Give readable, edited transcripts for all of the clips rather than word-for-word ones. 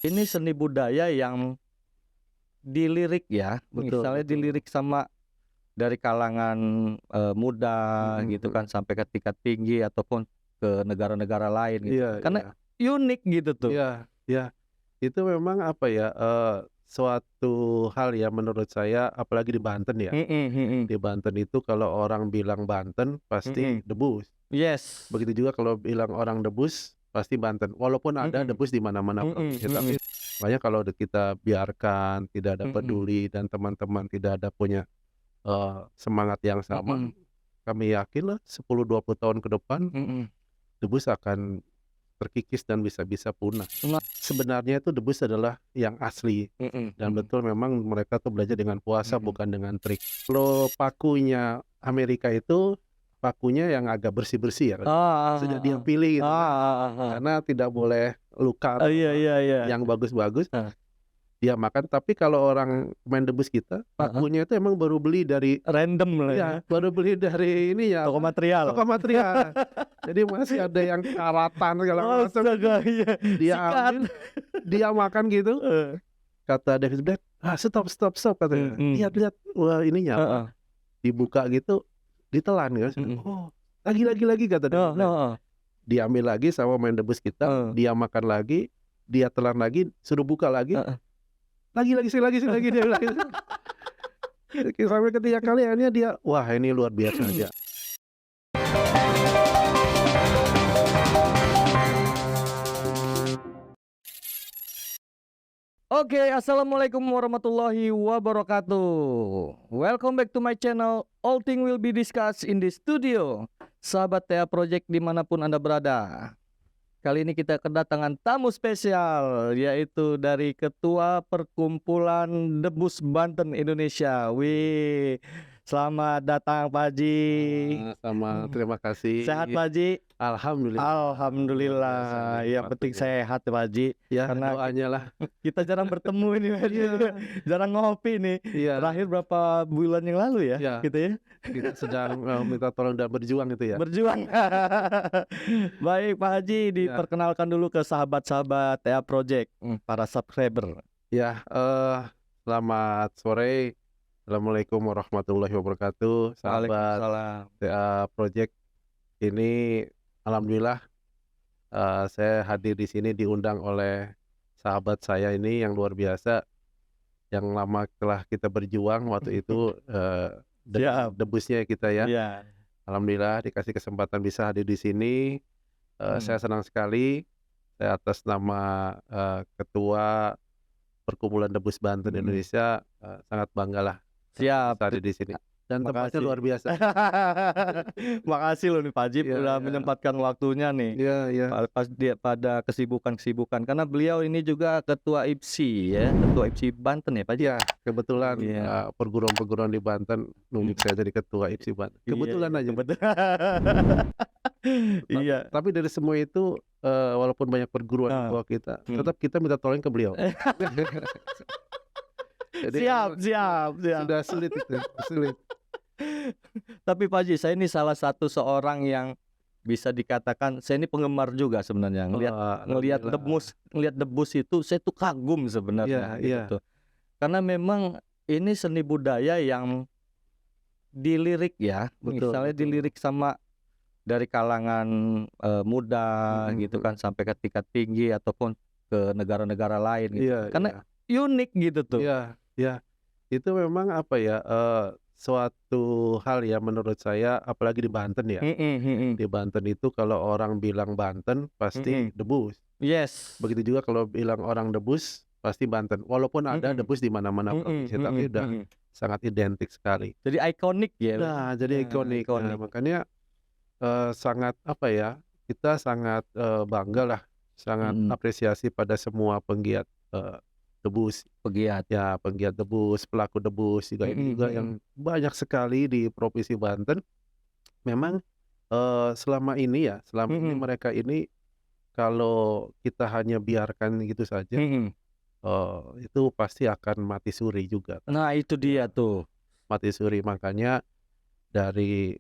Ini seni budaya yang dilirik ya, Betul, misalnya betul. dilirik sama dari kalangan muda gitu kan sampai ke tingkat tinggi ataupun ke negara-negara lain gitu. Iya, Karena iya. unik gitu tuh. Iya, iya. Itu memang apa ya, suatu hal ya menurut saya apalagi di Banten ya. Mhm mhm. Di Banten itu kalau orang bilang Banten pasti Mhm. debus. Yes. Begitu juga kalau bilang orang debus pasti Banten. Walaupun ada Mhm. debus di mana-mana Mhm provinsi, mhm. tapi makanya kalau kita biarkan, tidak ada Mhm. peduli dan teman-teman tidak ada punya, semangat yang sama, Mhm. kami yakinlah 10, 20 tahun ke depan Mhm. debus akan terkikis dan bisa-bisa punah. Nah. Sebenarnya itu debus adalah yang asli Mhm dan mhm. betul memang mereka tuh belajar dengan puasa Mhm. bukan dengan trik. Kalau pakunya Amerika itu pakunya yang agak bersih-bersih ya kan, sudah dia Heeh. pilih gitu kan, Heeh. karena tidak boleh luka atau Iya apa, iya iya. yang bagus-bagus Heeh. dia makan. Tapi kalau orang main debus kita, Heeh. pakunya itu emang baru beli dari Random lah ya. baru beli dari ini ya Toko apa, material. toko material. Jadi masih ada yang karatan segala macam, Astaga, iya. dia Sikat. ambil, dia makan gitu. Heeh. Kata David Black, "Ah, stop stop stop," katanya. Mhm. "Lihat-lihat, wah ininya apa, Heeh. dibuka gitu, ditelan kan." Mhm. "Oh, lagi," kata Heeh David Black. heeh. Diambil lagi sama main debus kita, Heeh. dia makan lagi, dia telan lagi, suruh buka lagi, Heeh. sekali lagi, dia bilang gitu. Sampai ketiga kali akhirnya dia, wah ini luar biasa aja. Oke, assalamualaikum warahmatullahi wabarakatuh. Welcome back to my channel. All thing will be discussed in the studio. Sahabat TA Project dimanapun Anda berada. Kali ini kita kedatangan tamu spesial, yaitu dari Ketua Perkumpulan Debus Banten Indonesia. Wih, selamat datang Pak Haji. Sama terima kasih. Sehat Pak Haji? Alhamdulillah. Alhamdulillah. Luar biasa nih Yang penting waktunya. sehat Pak Haji. Ya, Karena doanya lah. kita jarang bertemu ini Pak Haji. Iya. Jarang ngopi nih. Iya. Terakhir berapa bulan yang lalu ya? Iya. Gitu ya. Kita sedang minta tolong dan berjuang itu ya. Berjuang. Baik Pak Haji, diperkenalkan dulu ke sahabat-sahabat TA Project, para subscriber. Ya, selamat sore. Assalamualaikum warahmatullahi wabarakatuh. Sahabat Waalaikumsalam. TA Project, ini alhamdulillah saya hadir di sini diundang oleh sahabat saya ini yang luar biasa, yang lama telah kita berjuang waktu itu, Siap. debusnya kita ya. Iya. Alhamdulillah dikasih kesempatan bisa hadir di sini. Saya senang sekali. Saya atas nama Ketua Perkumpulan Debus Banten Indonesia sangat banggalah Siap. bisa hadir di sini. Dan tempatnya Makasih. luar biasa. Makasih loh nih Pak Haji Iya, udah iya. menyempatkan waktunya nih. Iya, iya. Pas dia pada kesibukan-kesibukan, karena beliau ini juga ketua IPSI ya, ketua IPSI Banten ya Pak Haji. Iya, kebetulan Iya. perguruan-perguruan di Banten nunjuk saya jadi ketua IPSI Banten. Kebetulan Iya, aja. kebetulan. Iya. Tapi dari semua itu, walaupun banyak perguruan di bawah kita, tetap kita minta tolong ke beliau. Jadi Siap. sudah sulit itu, sulit. Tapi Pak Haji, saya ini salah satu seorang yang bisa dikatakan saya ini penggemar juga sebenarnya. Ngelihat debus itu saya tuh kagum sebenarnya Iya, iya. gitu tuh. Karena memang ini seni budaya yang dilirik ya, Betul, misalnya betul. dilirik sama dari kalangan muda gitu kan sampai ke tingkat tinggi ataupun ke negara-negara lain gitu. Iya, Karena iya. unik gitu tuh. Iya, iya. Itu memang apa ya, suatu hal ya menurut saya apalagi di Banten ya. Di Banten itu kalau orang bilang Banten pasti debus. Yes. Begitu juga kalau bilang orang debus pasti Banten. Walaupun ada debus di mana-mana provinsi, tapi udah sangat identik sekali. Jadi ikonik ya. Nah, jadi ikonik. Nah, makanya sangat apa ya, kita sangat bangga lah, sangat apresiasi pada semua penggiat debus. Pegiat. Ya, penggiat debus, pelaku debus juga ini juga yang banyak sekali di Provinsi Banten. Memang selama ini mereka ini kalau kita hanya biarkan gitu saja, itu pasti akan mati suri juga. Nah itu dia tuh. Mati suri, makanya dari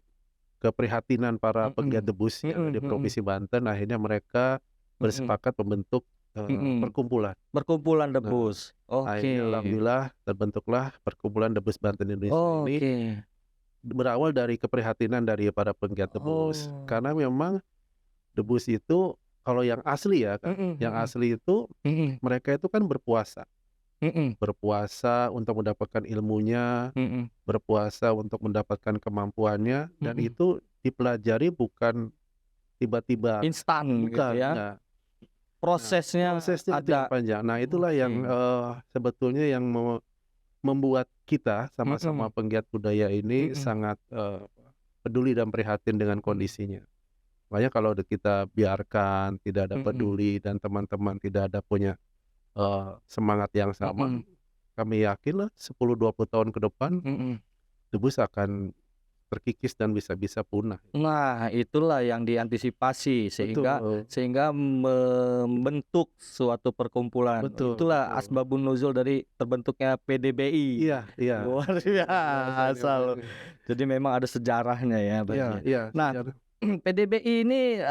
keprihatinan para pegiat Mm-mm. debus yang ada di Mm-mm. Provinsi Banten, akhirnya mereka Mm-mm. bersepakat membentuk Mm-mm. perkumpulan. Perkumpulan Nah, debus. Oke. akhirnya alhamdulillah terbentuklah Perkumpulan Debus Banten Indonesia ini, Oke. berawal dari keprihatinan dari para pegiat debus. Oh. Karena memang debus itu kalau yang asli ya Kak, Mm-mm. yang Mm-mm. asli itu Mm-mm. mereka itu kan berpuasa. Mm-mm. Berpuasa untuk mendapatkan ilmunya, Mm-mm. berpuasa untuk mendapatkan kemampuannya, dan Mm-mm. itu dipelajari bukan tiba-tiba, Instan gitu bukan, ya. enggak. Nah, Prosesnya prosesnya itu yang ada. panjang. Nah, itulah yang Oke. sebetulnya yang membuat kita sama-sama Mm-mm. penggiat budaya ini Mm-mm. sangat peduli dan prihatin dengan kondisinya. Makanya kalau kita biarkan, tidak ada Mm-mm. peduli, dan teman-teman tidak ada punya semangat yang sama, Mm-mm. kami yakinlah 10-20 tahun ke depan Mm-mm. debus akan terkikis dan bisa-bisa punah. Nah, itulah yang diantisipasi sehingga Betul, membentuk suatu perkumpulan. betul, Itulah betul. asbabun nuzul dari terbentuknya PDBI. Iya, iya. Luar Luar biasa ini biasa loh. orangnya. Jadi memang ada sejarahnya ya, Pak Iya, Haji. iya, Nah, sejarah. PDBI ini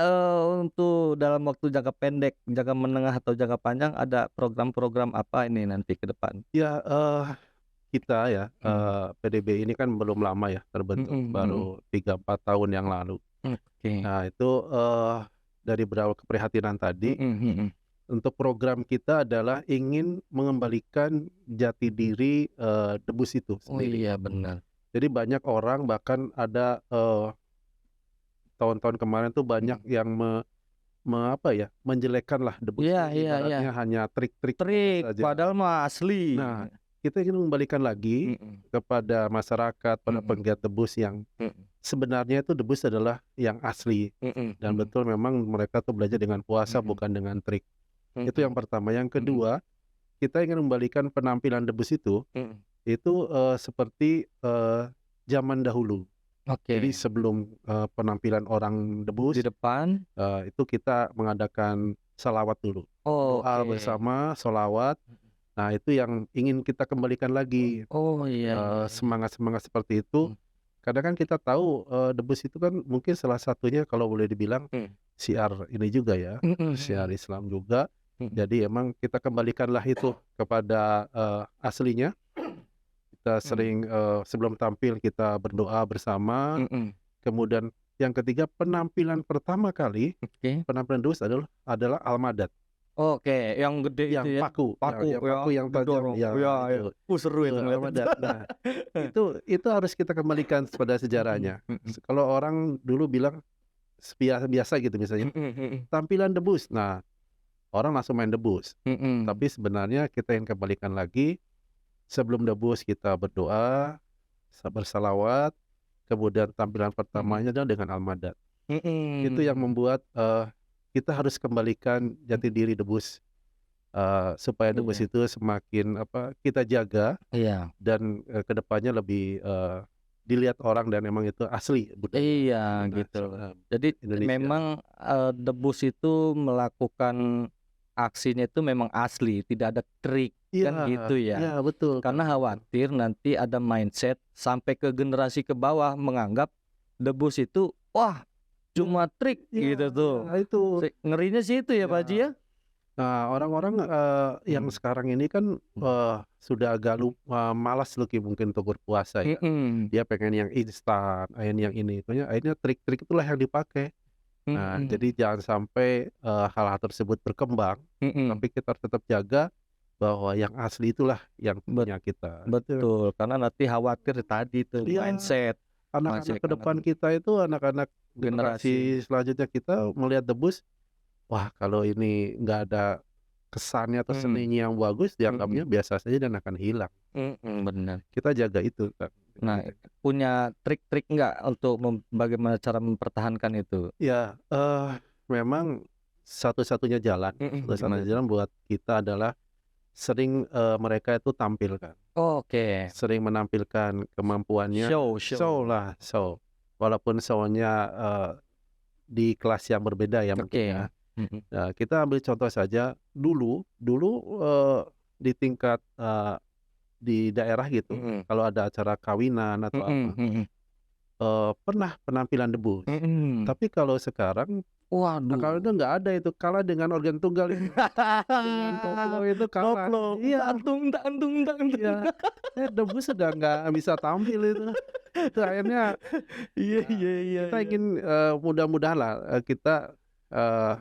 untuk dalam waktu jangka pendek, jangka menengah atau jangka panjang ada program-program apa ini nanti ke depan? Ya, kita ya, Mhm. PDB ini kan belum lama ya terbentuk, Mhm. Mhm. baru 3-4 tahun yang lalu. Oke. Nah itu, dari berawal keprihatinan tadi, Mhm. Mhm. untuk program kita adalah ingin mengembalikan jati diri, debus itu Oh sendiri. iya benar. Jadi banyak orang, bahkan ada, tahun-tahun kemarin tuh banyak Mhm. yang apa ya, menjelekkanlah debus Iya itu, iya iya. ibaratnya hanya trik-trik Trik, saja. padahal mah asli. Nah, kita ingin mengembalikan lagi Mhm. kepada masyarakat, pada Mhm. penggiat debus yang Mhm. sebenarnya itu debus adalah yang asli, Mhm. dan Mhm. betul memang mereka tuh belajar dengan puasa, Mhm. bukan dengan trik. Itu yang Mhm. pertama. Yang Mhm. kedua, kita ingin membalikan penampilan debus itu Mhm. seperti zaman dahulu. Jadi Oke. sebelum penampilan orang Di debus, depan. itu kita mengadakan salawat dulu, doa Oke. bersama, sholawat. Nah itu yang ingin kita kembalikan lagi, Oh iya iya iya. semangat-semangat seperti itu. Mhm. Kadang kan kita tahu, debus itu kan mungkin salah satunya kalau boleh dibilang Mhm. syiar ini juga ya, Mhm. syiar Mhm. Islam juga. Mhm. Jadi emang kita kembalikanlah itu kepada, aslinya. Kita Mhm. sering, sebelum tampil kita berdoa bersama. Mhm. Kemudian yang ketiga, penampilan pertama kali, Oke. penampilan debus adalah almadat, Oke, yang gede itu yang ya? paku, Paku yang ya, paku yang tajam, didorong. ya Iya iya. itu. Seru itu ngeliat itu. Almadat. Nah, itu harus kita kembalikan pada Mhm. sejarahnya. Mhm. Kalau orang dulu bilang biasa biasa gitu misalnya, Mhm. Mhm. tampilan debus. Nah, orang langsung main debus. Mhm. Tapi sebenarnya kita yang kembalikan lagi, sebelum debus kita berdoa, bersalawat, kemudian tampilan Mhm. pertamanya adalah dengan almadat. Itu yang Mhm. membuat, kita harus kembalikan jati diri debus, supaya debus Iya. itu semakin kita jaga, Iya. dan ke depannya lebih, dilihat orang dan memang itu asli budaya Iya gitu loh. Jadi Indonesia. memang, debus itu melakukan aksinya itu memang asli, tidak ada trik, Iya, kan gitu iya ya. betul Kak, Karena betul. khawatir nanti ada mindset sampai ke generasi ke bawah menganggap debus itu, wah cuma trik Iya, gitu tuh. iya itu. Ngerinya sih itu ya Pak Haji ya? Ya. Nah, orang-orang, yang Mhm. sekarang ini kan, Mhm. sudah agak malas mungkin untuk berpuasa ya. Mhm. Dia pengen yang instan, pengen yang ini, akhirnya trik-trik itulah yang dipakai. Nah, Mhm. jadi jangan sampai, hal-hal tersebut berkembang, Mhm. tapi kita harus tetap jaga bahwa yang asli itulah yang punya kita. Itu Betul, karena nanti khawatir tadi tuh iya, mindset anak-anak ke depan kita itu, anak-anak generasi. generasi selanjutnya kita melihat debus, wah kalau ini nggak ada kesannya atau Mhm. seninya yang bagus, dianggapnya Mhm. biasa saja dan akan hilang. Mhm, bener. Kita jaga itu, Kak. Nah, punya trik-trik nggak untuk bagaimana cara mempertahankan itu? Ya, memang satu-satunya jalan Bagaimana tuh? buat kita adalah sering, mereka itu tampil, Kak. Oke, Sering menampilkan kemampuannya, show show show. lah, show. Walaupun show-nya, di kelas yang berbeda ya mungkin ya. Oke. Mhm. Nah, kita ambil contoh saja, dulu dulu, di tingkat, di daerah gitu, Mhm. kalau ada acara kawinan atau Mhm. apa, Mhm. pernah penampilan debus. Mhm. Tapi kalau sekarang, kalau Waduh. itu nggak ada itu, kalah dengan organ tunggal itu. Dengan koplo itu kalah. Koplo, Iya, tak antung. iya. Debus sudah nggak bisa tampil itu. Itu akhirnya kita Iya. ingin, mudah-mudahan lah, kita, eee,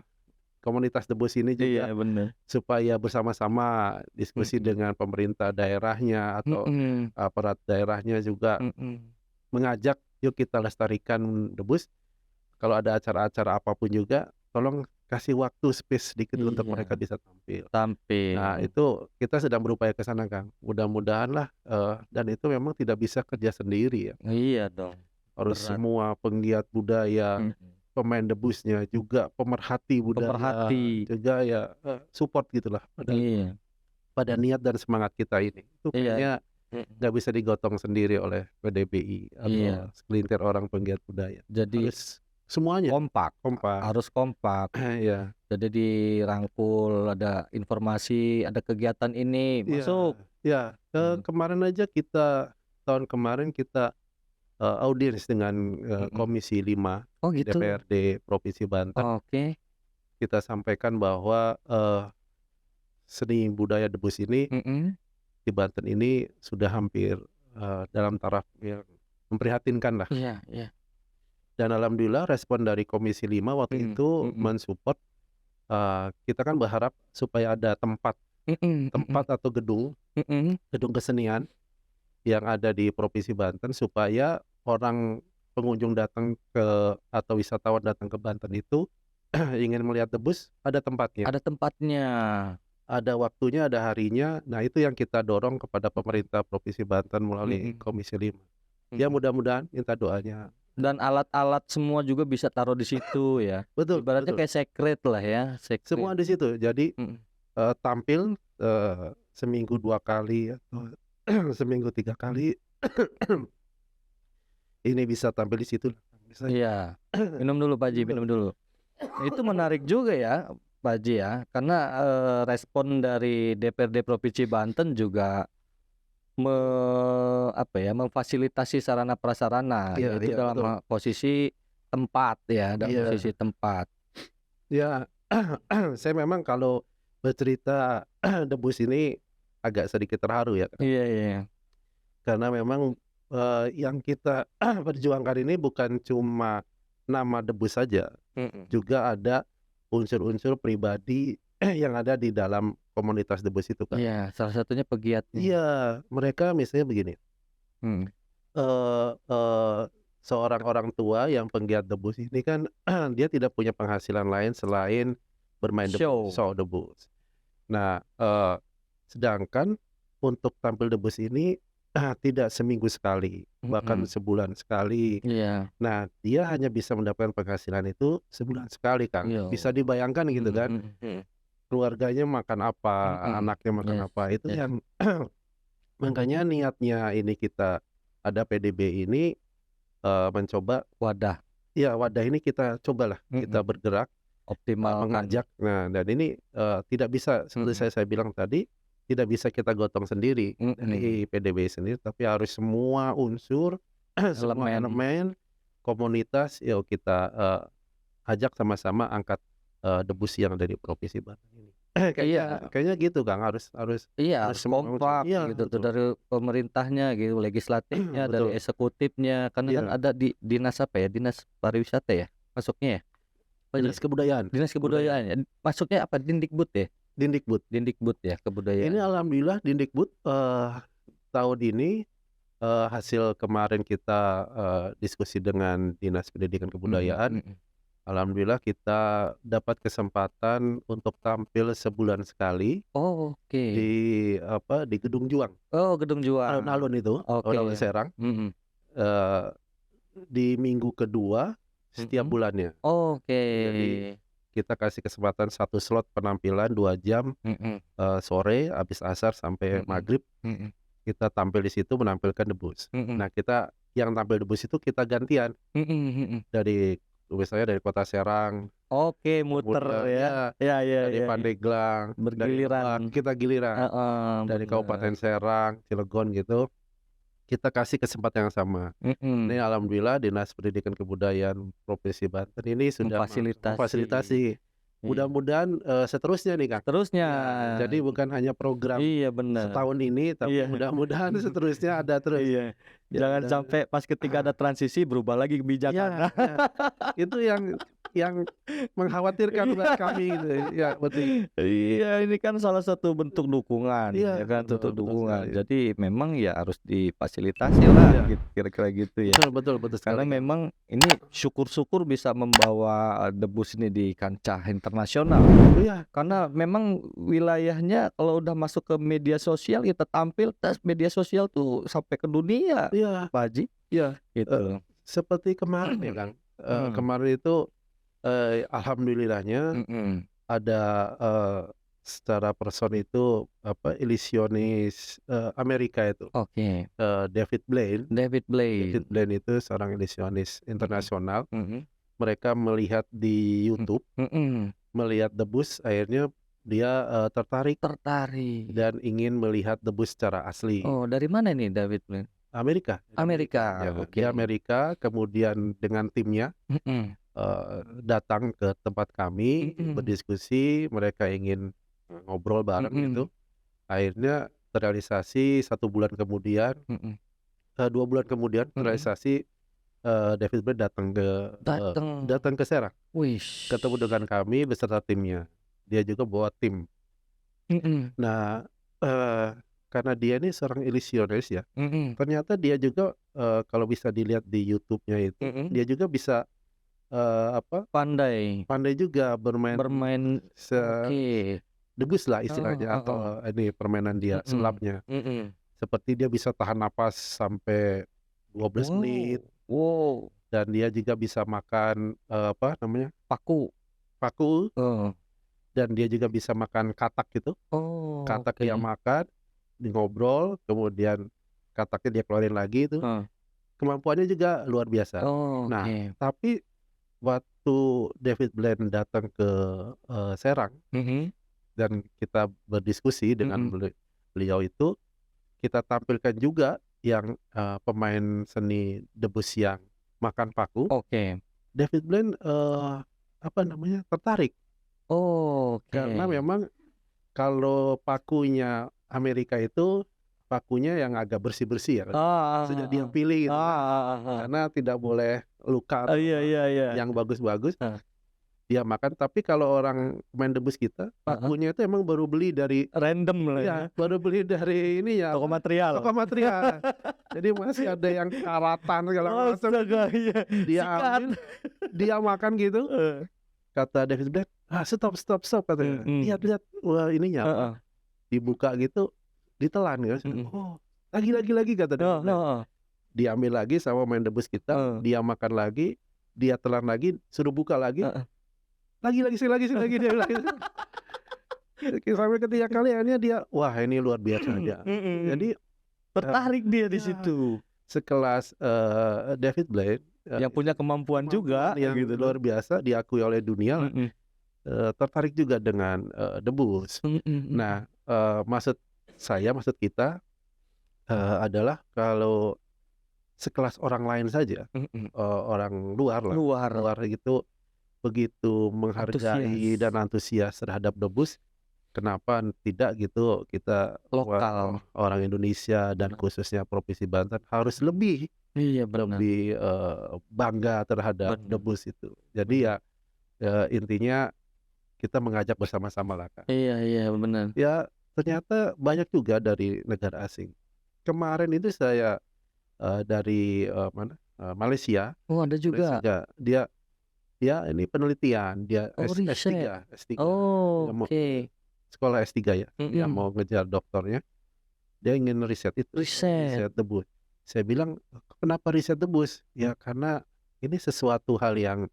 komunitas debus ini Iya, juga bener. supaya bersama-sama diskusi Mhm. dengan pemerintah daerahnya atau Mhm. aparat daerahnya juga Mhm. mengajak, "Yuk kita lestarikan debus." Kalau ada acara-acara apapun juga, tolong kasih waktu space sedikit untuk mereka Iya, bisa tampil. Nah, tampil. itu kita sedang berupaya ke sana, Kang. Mudah-mudahan lah, dan itu memang tidak bisa kerja sendiri ya. Iya dong, Harus berat. semua penggiat budaya, Mhm. pemain debusnya, juga pemerhati budaya, Pemerhati. juga ya, support gitulah Iya. pada niat dan semangat kita ini. Itu Iya. kayaknya Mhm. nggak bisa digotong sendiri oleh PDBI atau Iya. segelintir orang penggiat budaya. Jadi Harus semuanya kompak, kompak. harus kompak. Iya. Jadi dirangkul, ada informasi, ada kegiatan ini, Iya, masuk. iya, Mhm. kemarin aja tahun kemarin kita, audiens dengan, Mhm. Komisi 5 Oh gitu? DPRD Provinsi Banten. Oke. Kita sampaikan bahwa, seni budaya debus ini Mhm. di Banten ini sudah hampir, dalam taraf yang memprihatinkan lah. Iya. Dan alhamdulillah respon dari Komisi 5 waktu itu Mhm. men-support, kita kan berharap supaya ada tempat Mhm. atau gedung Mhm. kesenian yang ada di Provinsi Banten supaya orang pengunjung datang atau wisatawan datang ke Banten itu ingin melihat debus, ada tempatnya, Ada tempatnya. ada waktunya, ada harinya. Nah, itu yang kita dorong kepada pemerintah Provinsi Banten melalui Mhm. Komisi 5. Ya Mhm. mudah-mudahan, minta doanya. Dan alat-alat semua juga bisa taruh di situ ya. Betul Ibaratnya betul, kayak secret lah ya, secret. semua di situ. Jadi, Mhm. tampil, seminggu 2 kali atau seminggu 3 kali, ini bisa tampil di situ, bisa. Iya. Minum dulu Pak Haji, minum dulu. Itu menarik juga ya Pak Haji ya, karena respon dari DPRD Provinsi Banten juga memfasilitasi sarana prasarana, Iya yaitu iya, dalam betul. posisi tempat ya, dalam Iya. posisi tempat. Ya, saya memang kalau bercerita debus ini agak sedikit terharu ya, Kak. Iya. Karena memang, yang kita perjuangkan ini bukan cuma nama debus saja, Mhm. juga ada unsur-unsur pribadi yang ada di dalam komunitas debus itu, Kak. Iya, salah satunya pegiatnya. Iya, mereka misalnya begini, Mhm. eee eee, seorang orang tua yang penggiat debus ini kan dia tidak punya penghasilan lain selain bermain debus, Show. show debus. Nah, sedangkan untuk tampil debus ini tidak seminggu sekali, bahkan Mhm. sebulan sekali. Iya. Nah, dia hanya bisa mendapatkan penghasilan itu sebulan sekali, Kang. Iya. Bisa dibayangkan gitu kan, Mhm. keluarganya makan apa, Mhm. anaknya makan Yes. apa, itu Yes. yang makanya niatnya ini kita ada PDB ini, mencoba Wadah. ya wadah ini kita cobalah, kita Mhm. bergerak, Optimalkan. mengajak. Nah, dan ini, tidak bisa seperti Mhm. saya bilang tadi, tidak bisa kita gotong sendiri Mhm. dari PDB sendiri, tapi harus semua unsur, semua Elemen. elemen komunitas, yuk kita, ajak sama-sama angkat, debus yang dari Provinsi Banten ini. Kayaknya Iya. kayaknya gitu, Kang, harus Iya, harus harus semua unsur, kompak iya gitu tuh betul. dari pemerintahnya gitu, legislatifnya, dari Betul, eksekutifnya, karena kan iya, ada di dinas apa ya, dinas pariwisata ya masuknya ya? Apa aja? Dinas Kebudayaan Dinas kebudayaan ya? Masuknya apa, Dindikbud ya? Dindikbud. Dindikbud ya, Ini kebudayaan. alhamdulillah Dindikbud, tahun ini, hasil kemarin kita, diskusi dengan Dinas Pendidikan Mhm. Kebudayaan, Mhm. alhamdulillah kita dapat kesempatan untuk tampil sebulan sekali Oh, oke. di Gedung Juang, Oh, Gedung Juang. alun-alun itu, alun-alun Oke. Serang, Mhm. eee, di minggu kedua setiap Mhm. bulannya. Oke. Jadi kita kasih kesempatan 1 slot penampilan 2 jam, Mhm. sore habis asar sampai Mhm. maghrib, Mhm. kita tampil di situ menampilkan debus. Mhm. Nah, kita yang tampil debus itu kita gantian Mhm. Mhm. misalnya dari Kota Serang, Oke, muter kemudian ya. ya dari Iya. Pandeglang, dari Bergiliran. Lebak, kita giliran, Heeh, dari bener. Kabupaten Serang, Cilegon gitu, kita kasih kesempatan yang sama. Ini Mhm. alhamdulillah Dinas Pendidikan Kebudayaan Provinsi Banten ini sudah memfasilitasi. Iya. Mudah-mudahan, seterusnya nih, Kang. Seterusnya. Ya, jadi bukan hanya program Iya bener. setahun ini, tapi Iya. mudah-mudahan seterusnya ada terus. Iya. Ya Jangan dan sampai pas ketika ada transisi berubah lagi kebijakan. ya ya, itu yang mengkhawatirkan buat kami gitu. Ya, betul. Iya, ini kan salah satu bentuk dukungan, ya Iya, kan, bentuk betul betul dukungan. sekali. Jadi memang ya harus difasilitasi lah, Iya, gitu, kira-kira gitu ya. betul Karena sekali, Kang. memang ini syukur-syukur bisa membawa debus ini di kancah internasional. Iya Karena memang wilayahnya kalau udah masuk ke media sosial kita tampil tes media sosial tuh sampai ke dunia, iya Pak Haji, iya, gitu. seperti kemarin ya, Kang, Mhm, kemarin itu, alhamdulillahnya mhm. ada, secara person itu, apa, ilisionis, Amerika itu, Oke, David Blaine. David David Blaine. Blaine itu seorang ilisionis Mhm, internasional. mhm, Mereka melihat di YouTube, mhm. melihat debus, akhirnya dia, tertarik Tertarik. dan ingin melihat debus secara asli. Oh, dari mana nih David Blaine? Amerika, dari Amerika, Amerika, ya. oke. Dia Amerika, kemudian dengan timnya, Mhm, datang ke tempat kami, mhm, berdiskusi, mereka ingin, ngobrol bareng mhm, gitu. Akhirnya terrealisasi 1 bulan kemudian, mhm, 2 bulan kemudian mhm. terrealisasi, David Blaine Dateng. datang ke Serang, Wis. ketemu dengan kami beserta timnya. Dia juga bawa tim. Mhm, Nah, eee, karena dia ini seorang ilisionis ya, mhm, ternyata dia juga, kalau bisa dilihat di YouTube-nya itu, mhm. dia juga bisa, apa, Pandai pandai juga bermain bermain, oke. debus lah Heeh istilahnya atau, heeh. ini permainan dia, Mhm, sulapnya. mhm. Seperti dia bisa tahan napas sampai 12 menit Wow, wow, dan dia juga bisa makan, apa namanya, paku. paku, Heeh. dan dia juga bisa makan katak gitu. Oh, Katak dia oke. makan, ngobrol, kemudian kataknya dia keluarin lagi itu, Heeh. kemampuannya juga luar biasa. Oh, Nah, oke. tapi waktu David Blaine datang ke, Serang Mhm, dan kita berdiskusi dengan mhm. beliau itu, kita tampilkan juga yang, pemain seni debus yang makan paku, Oke. David Blaine, apa namanya, tertarik karena Oke. memang kalau pakunya Amerika itu, pakunya yang agak bersih-bersih ya, sudah dia Heeh pilih gitu kan, heeh. Heeh. karena tidak boleh luka Oh, atau iya apa, iya iya. yang bagus-bagus Heeh. dia makan. Tapi kalau orang main debus kita, Heeh. pakunya itu emang baru beli dari, Random lah ya, iya, baru beli dari ini ya, toko apa, material. toko material. Jadi masih ada yang karatan segala macam itu, Astaga, iya, dia sikat. ambil, dia makan gitu. Heeh. Kata David Blaine, "Ah, stop stop stop," katanya, Mhm. "lihat lihat, wah ininya apa, Heeh. dibuka gitu, ditelan kan." Mhm. "Oh, lagi," kata Heeh David Blaine. heeh. Diambil lagi sama main debus kita, Heeh. dia makan lagi, dia telan lagi, suruh buka lagi, Heeh. sekali lagi, dia bilang gitu. Sampai ketiga kali akhirnya dia, wah ini luar biasa dia. Mhm. Jadi, Tertarik dia di ya situ, sekelas, David Blaine, yang punya kemampuan kemampuan juga yang gitu loh. luar biasa diakui oleh dunia lah, Mhm. tertarik juga dengan, debus. Mhm mhm. Nah, maksud kita, adalah kalau sekelas orang lain saja, Mhm. orang luar lah, Luar, luar itu begitu menghargai antusias, dan antusias terhadap debus, kenapa tidak gitu kita, lokal. orang Indonesia dan Bener. khususnya Provinsi Banten harus lebih Iya bener, lebih, bangga terhadap bener, debus itu. Jadi bener. ya, intinya kita mengajak bersama-sama lah, Kak. Iya iya bener. Ya ternyata banyak juga dari negara asing. Kemarin itu saya, dari, mana, Malaysia. Oh ada Malaysia juga? ya, dia ini penelitian, dia Oh riset? S3, dia mau, Oke. sekolah S3 ya, dia Mhm. mau ngejar doktornya, dia ingin riset itu, Riset. riset debus. Saya bilang, "Kenapa riset debus?" Ya karena ini sesuatu hal yang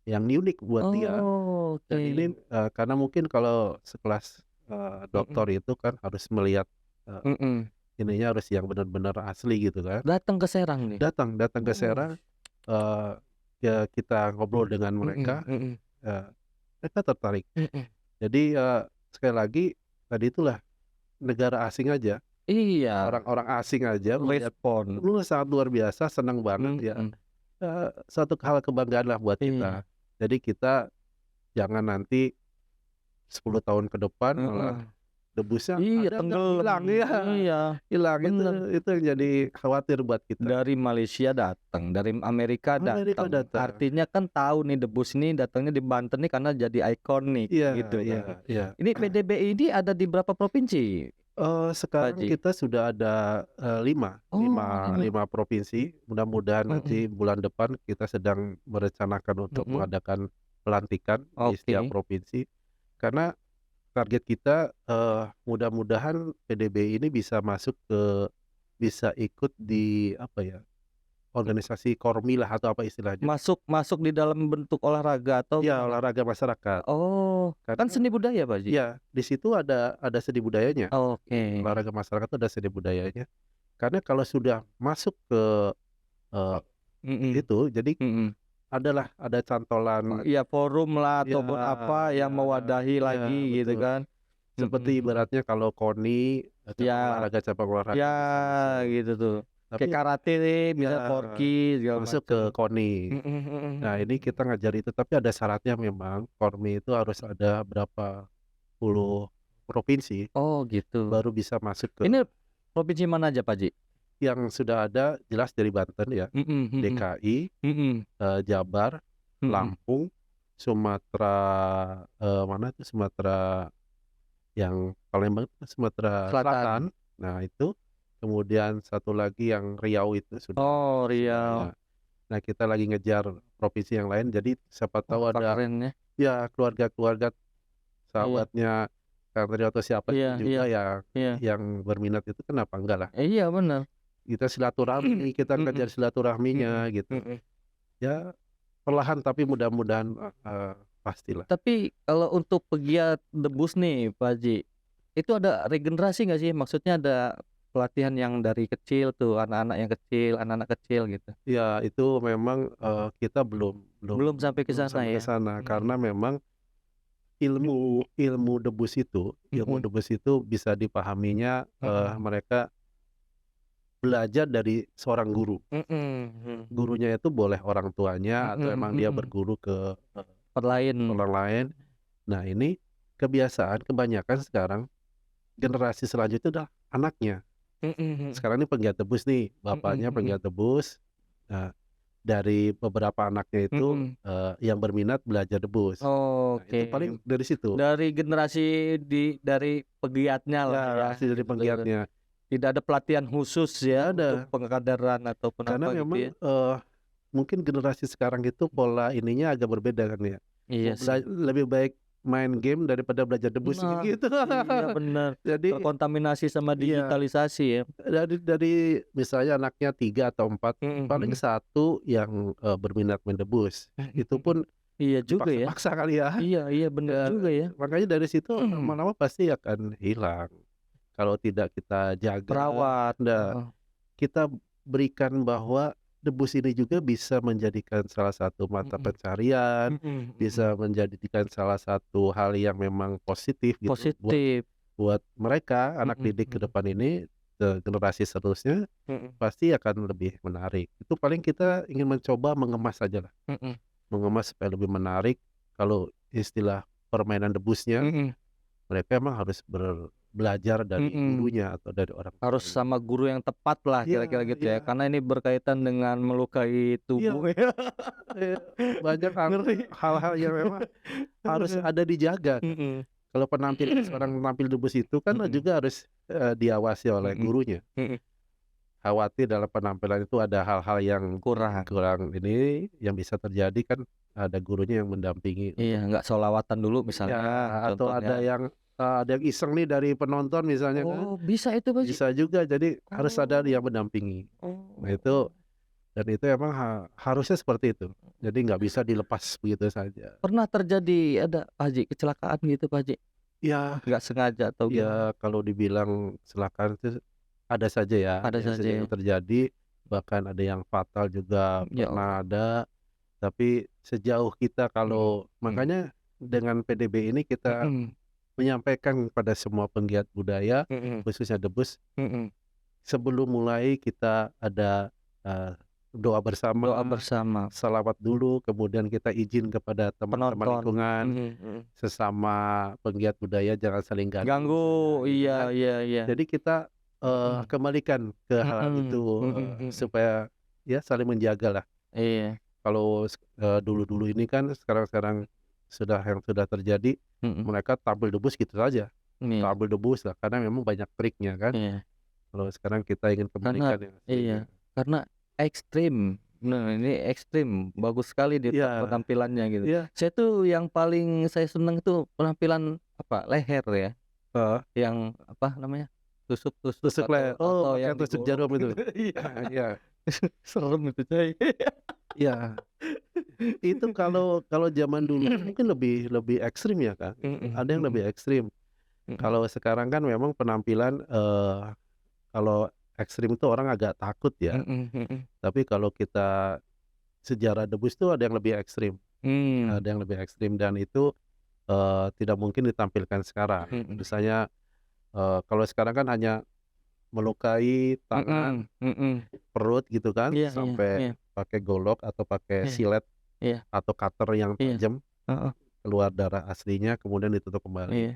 unik buat dia Oh, dan ini, oke. karena mungkin kalau sekelas, Mhm doktor itu kan harus melihat, eee, mhm. ininya harus yang benar-benar asli gitu kan. Datang ke Serang nih? Datang datang ke Oh. Serang, eee, ya kita ngobrol dengan Mhm mereka, mhm eee, mereka tertarik. mhm. Jadi, sekali lagi, tadi itulah negara asing aja Iya, Orang-orang asing aja melihat respon. lu sangat luar biasa, senang banget ya. Mhm. Suatu hal kebanggaan lah buat Iya, kita. Jadi kita jangan nanti 10 tahun ke depan malah heeh. debusnya Iya, ada nggak, tenggelam. hilang ya, Iya, hilang. bener. Itu yang jadi khawatir buat kita. Dari Malaysia datang, dari Amerika Amerika datang. datang. Artinya kan tahu nih debus ini datangnya di Banten nih karena jadi ikonik Iya, gitu iya, kan. iya. Ini PDB ini ada di berapa provinsi, Pak Sekarang Haji? kita sudah ada 5 Oh, 5. 5 provinsi. Mudah-mudahan nanti Mhm, bulan depan kita sedang merencanakan untuk mhm. mengadakan pelantikan di setiap Oke. provinsi. Karena target kita, mudah-mudahan PDB ini bisa ikut di apa ya, organisasi Kormi lah atau apa istilahnya. Masuk masuk di dalam bentuk olahraga atau Ya, gimana? olahraga masyarakat. Oh, kan Karena seni budaya, Pak Haji? ya di situ ada seni budayanya. Oke. Olahraga masyarakat itu ada seni budayanya. Karena kalau sudah masuk ke, eee, Mhm, itu jadi mhm. ada cantolan, Iya, forum lah ya, ataupun apa yang ya, mewadahi ya, lagi gitu betul. kan. Mhm, Seperti mhm. ibaratnya kalau KONI, Ya, cabang olahraga ya bisa masuk. gitu tuh. Kayak Tapi karate nih, ya misalnya Korki segala masuk ke macem. KONI. Mhm, mhm, Nah, mhm. ini kita ngajar itu, tapi ada syaratnya memang KORMI itu harus ada berapa puluh provinsi Oh gitu. baru bisa masuk ke Ini provinsi mana aja, Pak Haji? yang sudah ada jelas dari Banten ya, Mhm, mhm, DKI, mhm, Jabar, mhm. Lampung, Sumatera, mana tuh Sumatera yang Palembang itu Sumatera Selatan. Selatan. Nah itu, kemudian satu lagi yang Riau itu sudah Oh, ya. Riau. Nah kita lagi ngejar provinsi yang lain, jadi siapa Wah, tahu ada keren ya. ya keluarga-keluarga Iya, sahabatnya Kang Trio atau siapa iya, iya, juga yang iya. berminat itu, kenapa enggak lah. Iya bener. Kita silaturahmi, kita Mhm, ngejar silaturahminya mhm, gitu. mhm. Ya perlahan tapi mudah-mudahan, pastilah. Tapi kalau untuk pegiat debus nih Pak Haji, itu ada regenerasi nggak sih? Maksudnya ada pelatihan yang dari kecil tuh, anak-anak kecil gitu? Ya itu memang, kita belum belum Belum sampai ke belum sana sampai ke ya? sana Mhm, karena memang ilmu ilmu mhm, debus itu bisa dipahaminya, mhm, mereka belajar dari seorang guru. mhm, mhm, Gurunya itu boleh orang tuanya atau mhm, emang dia mhm. berguru ke, Lain. orang lain. Nah ini kebiasaan kebanyakan sekarang generasi selanjutnya adalah anaknya. Mhm, mhm, Sekarang ini penggiat debus nih, mhm, bapaknya mhm, penggiat debus. Nah, dari beberapa anaknya itu, mhm. yang berminat belajar debus. Nah Oke. itu paling dari situ. Dari generasi dari pegiatnya lah ya, Ya hasil dari gitu. penggiatnya. Tidak ada pelatihan khusus Nggak ya ada, untuk pengkaderan ataupun karena apa gitu memang, ya? mungkin generasi sekarang itu pola ininya agak berbeda kan ya. Iya sih. Lebih baik main game daripada belajar debus Nah, gitu. iya bener, Jadi terkontaminasi sama iya, digitalisasi ya. dari misalnya anaknya 3 atau 4 Mhm, paling mhm, satu yang, berminat main debus. mhm, Itu mhm. pun Iya juga ya. dipaksa-paksa kali ya. Iya, iya bener juga ya. Makanya dari situ lama-lama pasti akan hilang. Kalau tidak kita jaga, Perawat, nah heeh. kita berikan bahwa debus ini juga bisa menjadikan salah satu mata Mhm, pencarian, mhm, mhm. bisa menjadikan salah satu hal yang memang positif gitu buat Positif. buat mereka, anak Mhm, didik ke mhm, depan ini, generasi seterusnya mhm, pasti akan lebih menarik. Itu paling kita ingin mencoba mengemas sajalah, mhm, mengemas supaya lebih menarik. Kalau istilah permainan debusnya, mhm, mereka emang harus belajar dari mhm. gurunya atau dari orang Harus tuanya. sama guru yang tepat lah Iya, kira-kira gitu iya, ya, karena ini berkaitan dengan melukai iya, tubuh ya. banyak Ngeri. hal-hal yang memang harus ada dijaga kan. Mhm. Kalau seorang penampil debus itu kan Mhm, juga harus, diawasi oleh mhm, gurunya. mhm. Khawatir dalam penampilan itu ada hal-hal yang Kurang. kurang ini, yang bisa terjadi kan ada gurunya yang mendampingi Iya, untuk nggak sholawatan dulu ya, misalnya, atau contohnya. ada yang iseng nih dari penonton misalnya kan, Oh, bisa itu, Pak Ji? bisa juga jadi harus ada Oh, yang mendampingi. Nah oh. itu, dan itu emang harusnya seperti itu. Jadi nggak bisa dilepas begitu saja. Pernah terjadi ada, Pak Haji, kecelakaan gitu, Pak Haji? Ya, Nggak sengaja atau gimana? ya kalau dibilang kecelakaan itu Ada ada saja saja ya? yang terjadi, bahkan ada yang fatal juga Ya pernah Allah. ada. Tapi sejauh kita Mhm, kalau mhm, makanya dengan PDB ini kita mhm. menyampaikan kepada semua penggiat budaya, Mhm, khususnya Debus, mhm. sebelum mulai kita ada, doa bersama, Doa bersama salawat dulu, kemudian kita izin kepada teman-teman penonton. lingkungan, Mhm, mhm. sesama penggiat budaya jangan saling ganggu Ganggu, misalnya gitu iya, kan. iya, iya. Jadi kita, Mhm, kembalikan ke hal mhm, itu, mhm, mhm. supaya ya saling menjagalah. Iya, Kalau dulu-dulu ini kan sekarang-sekarang sudah terjadi, mhm, mereka tampil debus gitu saja, iya, tampil debus lah karena memang banyak triknya kan. iya. Kalau sekarang kita ingin Karena kembalikan yang aslinya. iya, karena ekstrim. Nah, ini ekstrim, bagus sekali dia Iya, penampilannya gitu. iya, Saya tuh yang paling saya seneng tuh penampilan apa, leher ya, heeh, yang apa namanya, tusuk-tusuk tusuk leher, oh atau pakai yang tusuk digorok jarum itu. gitu. Iya, Iya, serem itu coy. iya, itu kalau kalau zaman dulu kan mungkin lebih lebih ekstrim ya Kak, Mhm, ada yang lebih mhm, ekstrim. mhm, Kalau sekarang kan memang penampilan, kalau ekstrim itu orang agak takut ya, mhm, mhm. tapi kalau kita sejarah debus itu ada yang lebih ekstrim, Mmm, dan itu, tidak mungkin ditampilkan sekarang. mhm, Misalnya, kalau sekarang kan hanya melukai tangan, mhm, mhm. perut gitu kan, Iya, iya, sampai iya, pakai golok atau pakai iya, silet iya, atau cutter yang iya, tajam, heeh, keluar darah aslinya kemudian ditutup kembali. iya.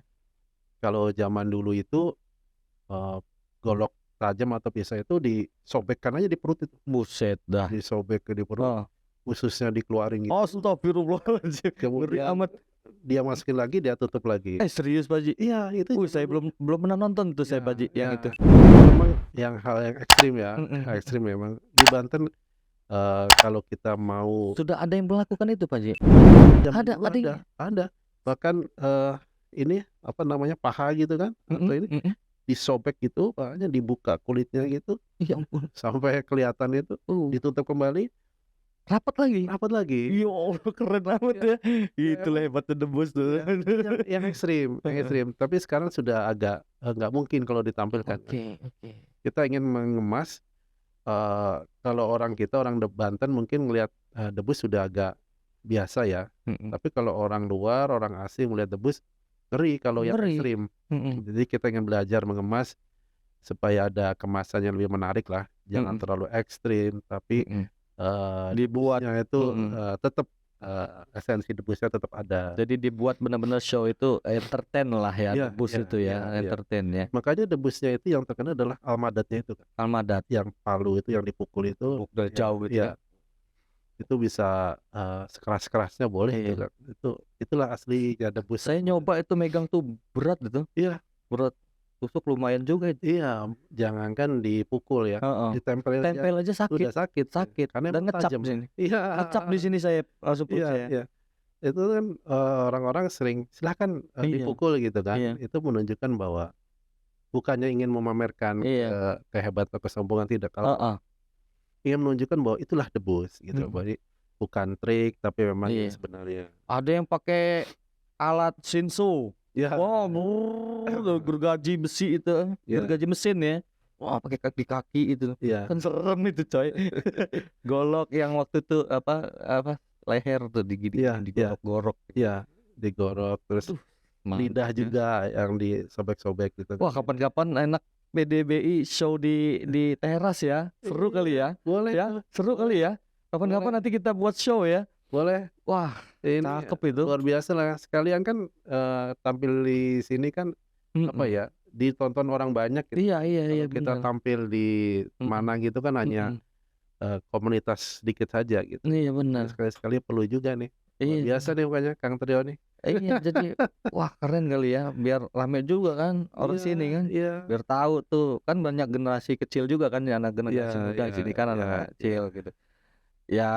Kalau zaman dulu itu, eee, golok tajam atau pisau itu disobekkan aja di perut itu, Buset dah. disobek ke di perut, Heeh. ususnya dikeluarin gitu, Astagfirullahaladzim, ngeri kemudian amat. dia masukin lagi, dia tutup lagi. Serius Pak Ji? Iya, itu Saya zaman dulu. belum belum pernah nonton tuh saya Ya, Pak Ji, yang ya, itu. memang yang hal yang ekstrim ya, Mhm, mhm. ekstrim memang. Di Banten, kalau kita mau Sudah ada yang melakukan itu Pak Ji? zaman dulu Ada yang ada. Bahkan, ini, apa namanya, paha gitu kan, atau mhm, ini mhm. disobek gitu, pahanya dibuka kulitnya gitu, Ya ampun, sampai kelihatan itu, uh, ditutup kembali, rapat lagi? rapat lagi. Ya Allah, keren amat Ya, ya. ya Itulah emang hebatnya The Boss tuh. ya, yang ekstrim yang Heeh. ekstrim. Tapi sekarang sudah agak, nggak mungkin kalau ditampilkan kan. Oke, oke. Kita ingin mengemas, kalau orang Banten mungkin ngelihat, debus sudah agak biasa ya. Mhm. Tapi kalau orang luar, orang asing melihat debus, ngeri kalau yang Ngeri. ekstrim. Mhm, Jadi kita ingin belajar mengemas supaya ada kemasan yang lebih menarik lah, jangan mhm, terlalu ekstrim, tapi, mhm. Dibuat debusnya itu, mhm. tetap, esensi debusnya tetap ada. Jadi dibuat benar-benar show itu entertain lah ya, Iya, The Boss iya, itu iya, ya, iya. entertain ya. Makanya debusnya itu yang terkenal adalah almadatnya itu Kak, Almadat, yang palu itu yang dipukul itu, tepuk dari ya, jauh gitu iya, ya. itu bisa, sekeras-kerasnya boleh itu Iya. Kak, itulah aslinya debus Saya almadat. nyoba itu megang tuh berat itu, Iya, berat. Tusuk lumayan juga itu. iya, jangankan dipukul ya, Heeh. ditempel aja Tempel aja sakit, udah sakit, sakit karena dan emang ngecap tajam. di sini. Iya, Ngecap di sini saya, langsung perut iya, saya. iya. Itu kan, orang-orang sering, "Silahkan, Iya, dipukul," gitu kan. iya, Itu menunjukkan bahwa bukannya ingin memamerkan iya. kehebatan atau kesombongan, tidak, kalau Heeh. ingin menunjukkan bahwa itulah debus gitu, Mhm. jadi bukan trik tapi memang ini Iya. sebenarnya. Ada yang pakai alat Shinso. Iya, Wah, gergaji besi itu, iya, gergaji mesin ya. Wah, pakai kaki-kaki itu. iya, Kan serem itu, coy. Golok yang waktu itu apa apa leher tuh iya, iya, digorok-gorok. iya, digorok, terus Aduh, lidah mantap ya. juga yang disobek-sobek gitu kan. Wah, kapan-kapan enak PDBI show di teras ya. Seru kali Iya, ya. boleh Ya, tuh, seru kali boleh, ya. Kapan-kapan boleh, nanti kita buat show ya. boleh. Wah, Ini cakep itu. luar biasa lah, sekalian kan, tampil di sini kan, apa Mhm. ya, ditonton orang banyak gitu. Iya, iya, iya Kalau kita bener. tampil di Mhm, mana gitu kan hanya, mhm. komunitas sedikit saja gitu. Iya Jadi bener. sekali-sekali perlu juga nih. Luar biasa Iya. nih pokoknya Kang Trio nih. Iya, jadi wah keren kali ya, biar rame juga kan orang Iya, sini kan, iya, biar tahu tuh, kan banyak generasi kecil juga kan, ya anak iya, generasi muda di iya, sini kan iya, anak iya, kecil gitu. Ya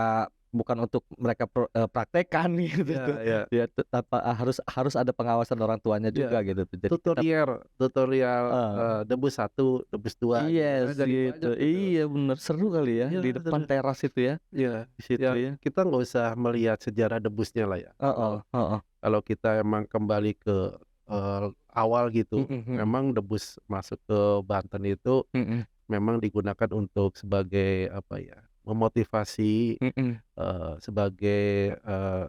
bukan untuk mereka praktekkan gitu iya, tuh, iya, ya apa, harus harus ada pengawasan orang tuanya juga iya. gitu tuh. Jadi kita Tutorial tutorial, heeh, debus 1, debus 2 gitu kan, yes jadi gitu. banyak gitu. Iya bener, seru kali ya Iya, di depan seru. teras itu ya, Iya, di situ ya ya. kita nggak usah melihat sejarah debusnya lah ya. Heeh, Kalau heeh. kalau kita emang kembali ke, awal gitu, Mhm, mhm, memang debus masuk ke Banten itu mhm, memang digunakan untuk sebagai apa ya, memotivasi, mhm, sebagai,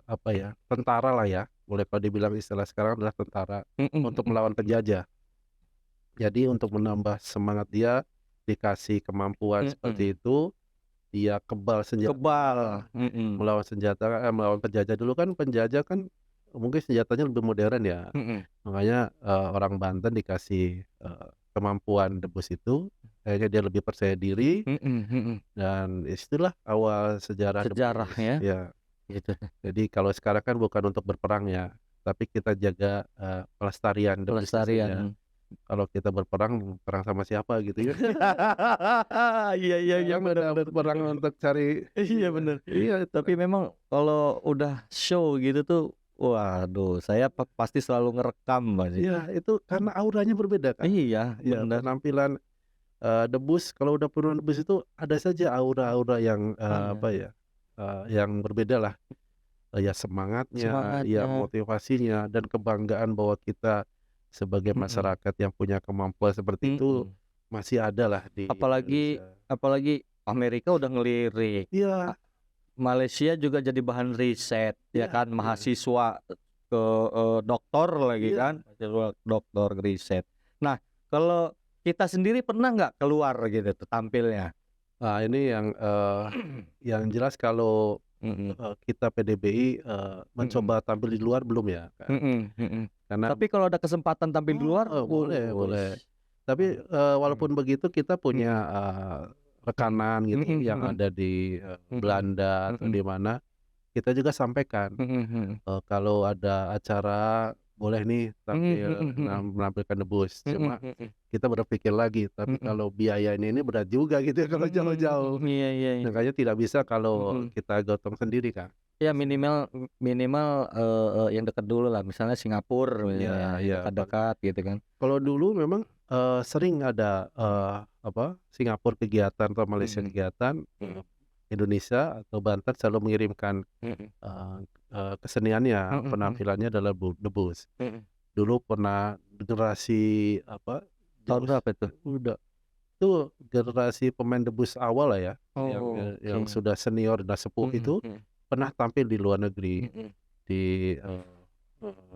apa ya, tentara lah ya. boleh kalau dibilang istilah sekarang adalah tentara untuk mhm. melawan penjajah. Jadi untuk menambah semangat dia, dikasih kemampuan Mhm. seperti itu, dia kebal Kebal, senjatanya, mhm, melawan penjajah. Dulu kan penjajah kan mungkin senjatanya lebih modern ya, mhm, makanya, orang Banten dikasih, kemampuan debus itu, akhirnya dia lebih percaya diri mhm mhm. dan disitulah awal sejarah Sejarah debus, ya, ya. gitu. Jadi kalau sekarang kan bukan untuk berperang ya, tapi kita jaga, pelestarian debusnya saja. Pelestarian. Kalau kita berperang, perang sama siapa gitu ya. Iya iya iya, Sekarang bener udah bener. perang untuk cari Iya iya bener. iya itu Tapi memang kalau udah show gitu tuh, waduh saya pasti selalu ngerekam Mas sih. iya itu karena auranya berbeda, Kak. Iya, Iya bener. penampilan, debus kalau udah penuh debus itu ada saja aura-aura yang, apa Heeh. ya, yang berbedalah, ya semangatnya, ya Semangatnya, motivasinya dan kebanggaan bahwa kita sebagai mhm, masyarakat yang punya kemampuan seperti itu mhm. masih adalah di Apalagi Indonesia. apalagi Amerika udah ngelirik, Iya Malaysia juga jadi bahan riset ya iya kan, iya mahasiswa ke, doktor lagi iya. kan, mahasiswa doktor riset. Nah, kalau kita sendiri pernah nggak keluar gitu tuh tampilnya? Nah ini yang jelas kalau, Mhm, kita PDBI, mhm, mencoba tampil di luar belum ya, Kak. mhm mhm. Karena Tapi kalau ada kesempatan tampil di luar, boleh boleh. wus, Tapi, mhm, walaupun begitu kita punya, mhm, mhm, rekanan gitu mhm yang mhm, ada di, mhm, Belanda atau mhm, di mana, kita juga sampaikan, mhm mhm, kalau ada acara boleh nih mhm tampil mhm mhm, menampilkan debus. mhm Cuma mhm, kita berpikir lagi, tapi mhm, kalau biayanya ini berat juga gitu ya kalau mhm jauh-jauh. mhm, iya iya iya, Makanya tidak bisa kalau mhm. kita gotong sendiri, Kak. Ya minimal minimal, yang dekat dulu lah, misalnya Singapura Iya misalnya, yang iya, dekat-dekat gitu kan. kalau dulu memang, sering ada, apa, Singapura kegiatan atau Malaysia Mhm kegiatan, mhm Indonesia atau Banten selalu mengirimkan, mhm eee keseniannya, mhm mhm penampilannya adalah debus. mhm. Dulu pernah generasi, apa, Tahun jauh berapa itu? udah itu generasi pemain debus awal lah ya, yang Oke. sudah senior dan sepuh Mhm itu mhm pernah tampil di luar negeri. mhm Di,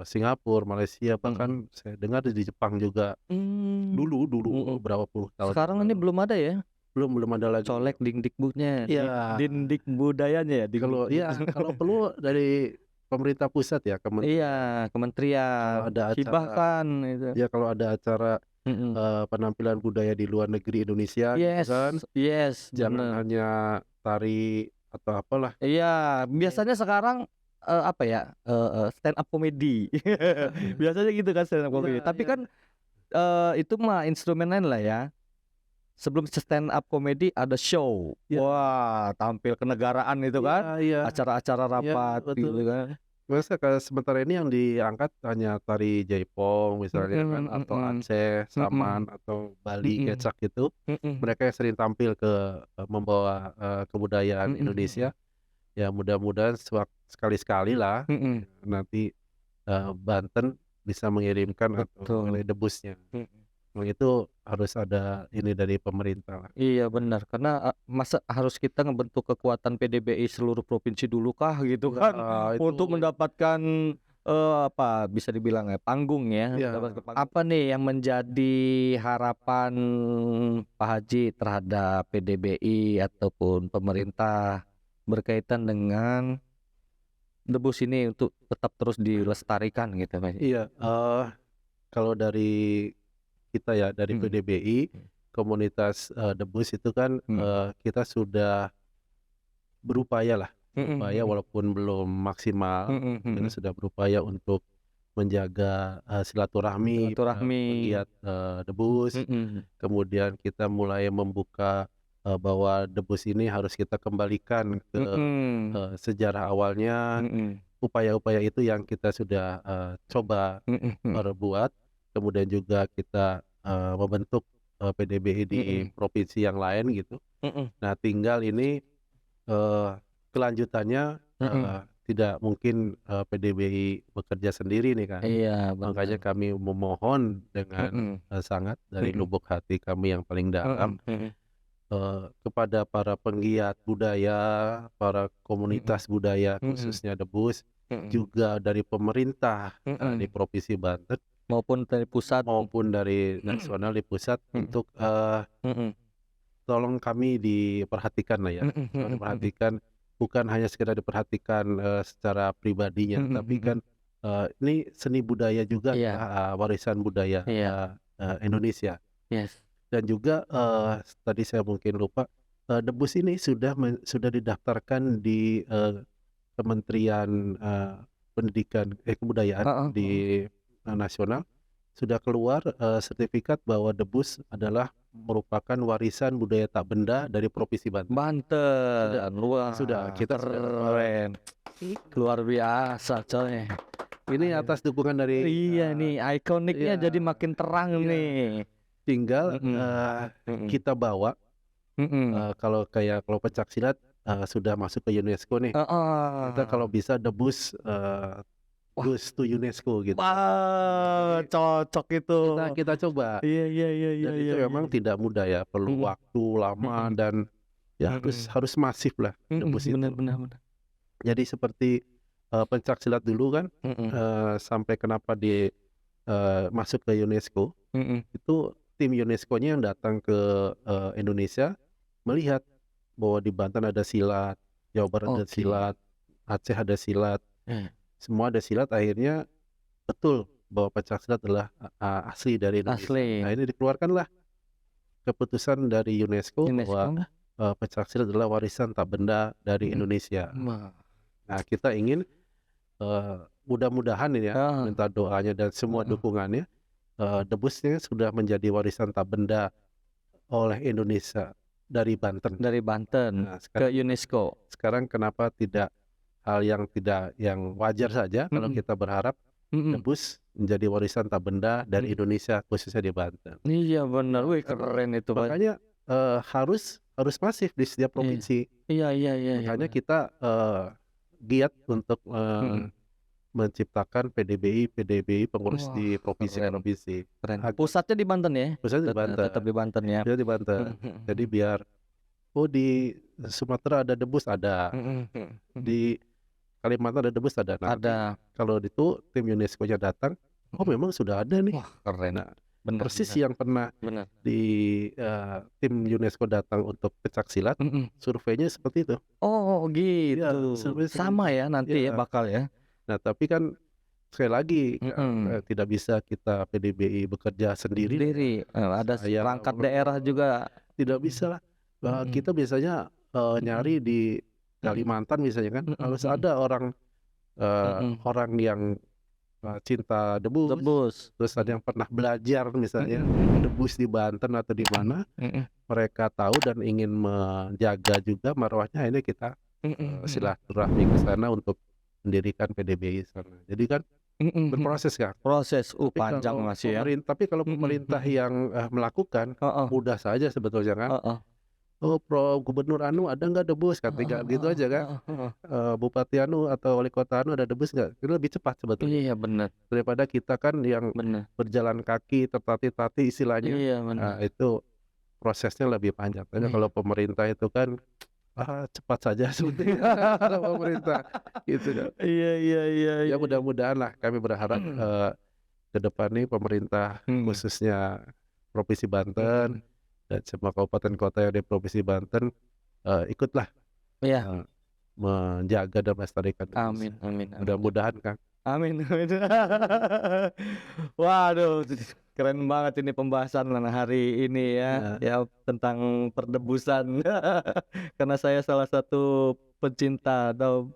Singapura, Malaysia, mhm. bahkan saya dengar di Jepang juga Mmm, dulu mhm. berapa puluh tahun yang Sekarang ini lalu. belum ada ya, Belum ada lagi. colek dingdikbudnya, Iya, dindikbudayanya ya, iya dindikbud. kalau perlu dari pemerintah pusat ya, Iya, kementerian, kementerian, kalau ada acara hibahkan itu. ya kalau ada acara, Mhm. penampilan budaya di luar negeri Indonesia gitu kan, Yes yes, jangan bener. hanya tari atau apalah. Iya, Iya biasanya sekarang, apa ya, stand up comedy. Biasanya gitu kan stand up iya comedy. Tapi iya kan, itu mah instrumen lain lah ya. Sebelum stand up comedy ada show. iya Wah, tampil kenegaraan itu iya kan, iya acara-acara iya, rapat betul. gitu kan. Masa sementara ini yang diangkat hanya tari jaipong misalnya kan, Mhm atau mhm, Aceh, Saman, mhm atau Bali, mhm, Kecak gitu, mhm mereka yang sering tampil membawa, kebudayaan mhm Indonesia, mhm, ya mudah-mudahan sekali-sekali lah, mhm, nanti, Banten bisa mengirimkan atau mengenai betul. debusnya. Mhm. Itu harus ada ini dari pemerintah lah. Iya benar, karena, masa harus kita ngebentuk kekuatan PDBI seluruh provinsi dulu kah gitu Ya kan, itu untuk mendapatkan, apa, bisa dibilang ya, panggung ya, ya apa nih yang menjadi harapan Pak Haji terhadap PDBI ataupun pemerintah berkaitan dengan debus ini untuk tetap terus dilestarikan gitu, Mas? iya, kalau dari kita ya, dari Mhm, PDBI, komunitas, Debus itu kan, mhm, kita sudah mhm berupaya mhm, walaupun belum maksimal, mhm kita mhm, sudah berupaya untuk menjaga, silaturahmi para silaturahmi, pegiat, Debus. mhm, Kemudian kita mulai membuka, bahwa Debus ini harus kita kembalikan ke, mhm. sejarah awalnya. Mhm Upaya-upaya itu yang kita sudah, coba mhm mhm perbuat, kemudian juga kita, membentuk, PDBI di mhm provinsi yang lain gitu. mhm Nah tinggal ini, eee, kelanjutannya, mhm. tidak mungkin, PDBI bekerja sendiri nih, Kak. Iya bener. Makanya kami memohon dengan, Mhm sangat dari mhm lubuk hati kami yang paling dalam, mhm mhm kepada para penggiat budaya, para mhm komunitas budaya mhm khususnya Debus, juga dari pemerintah di Provinsi Banten Maupun dari pusat. maupun dari nasional di pusat untuk tolong kami diperhatikan lah ya. Tolong diperhatikan, bukan hanya sekedar diperhatikan secara pribadinya, tapi kan ini seni budaya juga Iya. adalah warisan budaya Iya. Indonesia. Yes. Dan juga tadi saya mungkin lupa, debus ini sudah didaftarkan di Kementerian Pendidikan Kebudayaan di nasional. Sudah keluar sertifikat bahwa debus adalah merupakan warisan budaya tak benda dari Provinsi Banten. Banten. Wah, Sudah, kita sudah keren. Luar biasa coy. Ini atas dukungan dari Iya nih, ikoniknya iya, jadi makin terang iya. nih. Tinggal kita bawa kalau pencak silat sudah masuk ke UNESCO nih. Kita kalau bisa debus goes to UNESCO gitu. Wah, cocok itu. Kita coba. Iya. Dan itu memang tidak mudah ya, perlu waktu lama dan ya harus masif lah debus itu. Benar. Jadi seperti pencak silat dulu kan, sampai kenapa masuk ke UNESCO, itu tim UNESCO-nya yang datang ke Indonesia melihat bahwa di Banten ada silat, Jawa Barat ada silat, Aceh ada silat, semua ada silat. Akhirnya betul bahwa pencak silat adalah asli dari Indonesia. Asli. Nah, ini dikeluarkanlah keputusan dari UNESCO bahwa pencak silat adalah warisan tak benda dari Indonesia. Nah, kita ingin mudah-mudahan ini ya, minta doanya dan semua dukungannya, debusnya sudah menjadi warisan tak benda oleh Indonesia dari Banten. Nah, ke UNESCO. Sekarang kenapa tidak hal yang wajar saja kalau kita berharap debus menjadi warisan tak benda dari Indonesia, khususnya di Banten. Iya benar, wih keren itu. Makanya harus masif di setiap provinsi. Iya. Makanya kita giat untuk menciptakan PDBI pengurus di provinsi. Keren. Pusatnya di Banten ya? Pusatnya di Banten. Tetap di Banten ya. Pusatnya di Banten. Jadi biar di Sumatera ada debus, ada. Di Kalimantan ada debus, ada. Nah, ada. Kalau itu tim UNESCO-nya datang, memang sudah ada nih. Wah, keren. Nah, persis yang pernah di tim UNESCO datang untuk pencak silat, surveinya seperti itu. Oh gitu. Ya, sama ya nanti ya bakal ya. Nah, tapi kan sekali lagi tidak bisa kita PDBI bekerja sendiri. Ada perangkat daerah juga. Tidak bisa lah. Kita biasanya nyari di Kalimantan misalnya kan, harus ada orang yang cinta debus, terus ada yang pernah belajar misalnya debus di Banten atau di mana, mereka tahu dan ingin menjaga juga marwahnya. Ini kita silaturahmi ke sana untuk mendirikan PDBI sana. Jadi kan berproses kan. Panjang masih ya. Tapi kalau pemerintah yang melakukan, mudah saja sebetulnya kan. Gubernur anu ada nggak debus, kan tinggal gitu aja kan. Bupati anu atau wali kota anu ada debus nggak, itu lebih cepat sebetulnya. Iya benar. Daripada kita kan yang berjalan kaki tertati-tati istilahnya. Iya benar. Nah, itu prosesnya lebih panjang. Karena kalau pemerintah itu kan cepat saja sebetulnya. Kalau pemerintah gitu kan. Iya. Ya mudah-mudahan lah, kami berharap ke depan nih pemerintah khususnya Provinsi Banten dan semua kabupaten kota yang di Provinsi Banten ikutlah menjaga dan melestarikan. Amin. Mudah-mudahan Kang. Amin. Waduh, keren banget ini pembahasan hari ini ya tentang perdebusan. Karena saya salah satu pencinta atau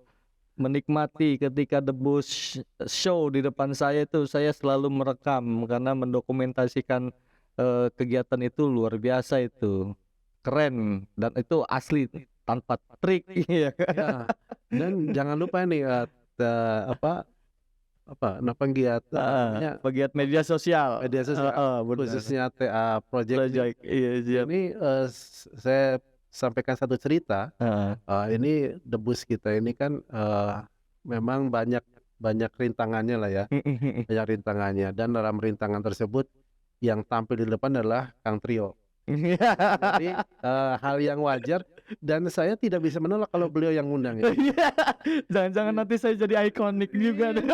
menikmati ketika debus show di depan saya itu, saya selalu merekam karena mendokumentasikan kegiatan itu luar biasa itu. Keren dan itu asli tanpa trik. Ya. Dan jangan lupa nih pegiat media sosial. Khususnya TA Project. Iya. Ini saya sampaikan satu cerita. Ini debus kita ini kan memang banyak rintangannya lah ya. Banyak rintangannya, dan dalam rintangan tersebut yang tampil di depan adalah Kang Trio. Jadi hal yang wajar dan saya tidak bisa menolak kalau beliau yang ngundang ya. Jangan-jangan nanti saya jadi ikonik juga nih.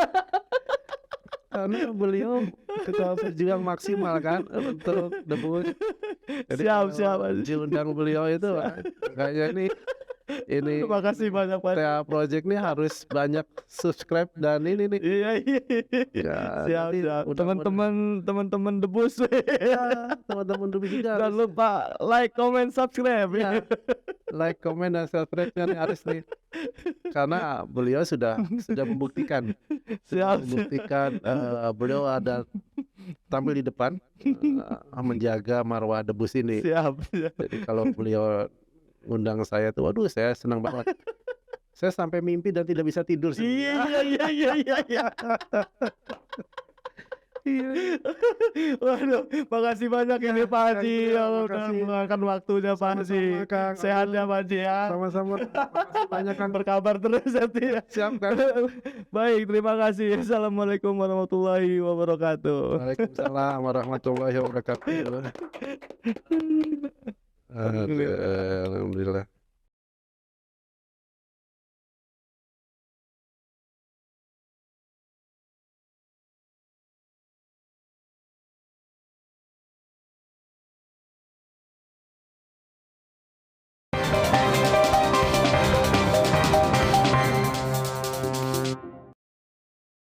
Karena beliau ketua pejuang maksimal kan untuk debus. Jadi Siap, kalau Mas. diundang beliau itu kayaknya ini Terima kasih banyak, Mas. TA Project nih harus banyak subscribe dan ini nih. Iya. Ya, Siap. nanti Teman-teman debus. ya, teman-teman debus juga Jangan harus lupa like, comment, subscribe. ya, like, comment dan subscribe-nya nih harus nih. Karena beliau sudah membuktikan Siap. beliau ada tampil di depan menjaga marwah debus ini. Siap. Jadi kalau beliau undang saya tuh, waduh saya senang banget. Saya sampai mimpi dan tidak bisa tidur. Iya. Iya. Waduh, makasih banyak ini Pak Haji. Ya, Allah udah makasih. meluangkan waktunya Pak Haji. Sama-sama, Kang. Sehat ya Pak Haji ya. Sama-sama. Makasih banyak kan. Berkabar terus nanti ya. Siap kan. Baik, terima kasih. Assalamualaikum warahmatullahi wabarakatuh. Waalaikumsalam warahmatullahi wabarakatuh. Alhamdulillah.